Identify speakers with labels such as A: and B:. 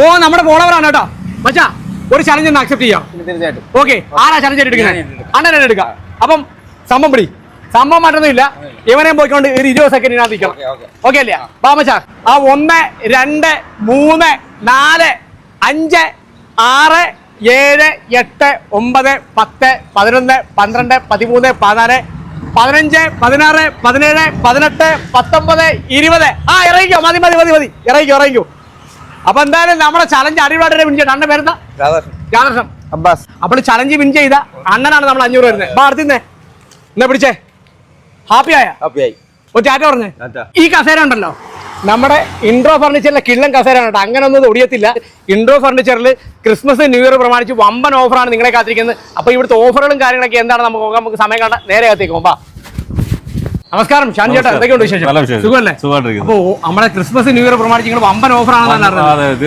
A: ഓ നമ്മുടെ ഫോളോവറാണ് കേട്ടോ മച്ചാ. ഒരു ചലഞ്ച് ഒന്ന് അക്സെപ്റ്റ് ചെയ്യാം. ഓക്കെ, ആരാ ചലഞ്ച് എടുക്കുന്നത്? അണ്ണനെ എടുക്കാം. അപ്പം സംഭവം മറ്റൊന്നുമില്ല. ഇവനെയും പോയിക്കൊണ്ട് ഒരു 20 സെക്കൻഡിനകത്ത് നിൽക്കണം. ഓക്കെ അല്ലേ? ബാമച്ചാ, ആ 1 2 3 4 5 6 7 8 9 10 11 12 13 14 15 16 17 18 19 20. ആ ഇറങ്ങിക്കോ, മതി ഇറങ്ങിക്കോ. അപ്പൊ എന്തായാലും നമ്മുടെ ചലഞ്ച് അടിപൊളിയായിട്ട് വിൻ ചെയ്ത അണ്ണൻ പേരുന്ന രാധാകൃഷ്ണൻ അബ്ബാസ്. അപ്പോൾ ചലഞ്ച് വിൻ ചെയ്ത അണ്ണനാണ് നമ്മൾ 500 വരുന്നത്. അപ്പൊ അടുത്തിന്നെ എന്നാ പിടിച്ചേ. ഹാപ്പിയായി ഒരു ടാറ്റ പറഞ്ഞേ. ഈ കസേര ഉണ്ടല്ലോ നമ്മുടെ ഇൻട്രോ ഫർണിച്ചറിലെ കിള്ളൻ കസേരയാണ് കേട്ടോ. അങ്ങനെ ഒന്നും ഒടിയത്തില്ല. ഇൻട്രോ ഫർണിച്ചറിൽ ക്രിസ്മസ് ന്യൂ ഇയർ പ്രമാണിച്ച് വമ്പൻ ഓഫറാണ് നിങ്ങളെ കാത്തിരിക്കുന്നത്. അപ്പൊ ഇവിടുത്തെ ഓഫറുകളും കാര്യങ്ങളൊക്കെ എന്താണ് നമുക്ക് സമയം കണ്ട നേരെ കാത്തിരിക്കും. അപ്പാ നമസ്കാരം ഷാൻ ചേട്ടാ, എന്തൊക്കെയുണ്ട് വിശേഷം? സുഖമല്ലേ? അപ്പൊ നമ്മളെ ക്രിസ്മസ് ന്യൂ ഇയർ പ്രമാണിച്ച് നിങ്ങൾ വമ്പൻ ഓഫറാണെന്നാണ് അറിഞ്ഞത്.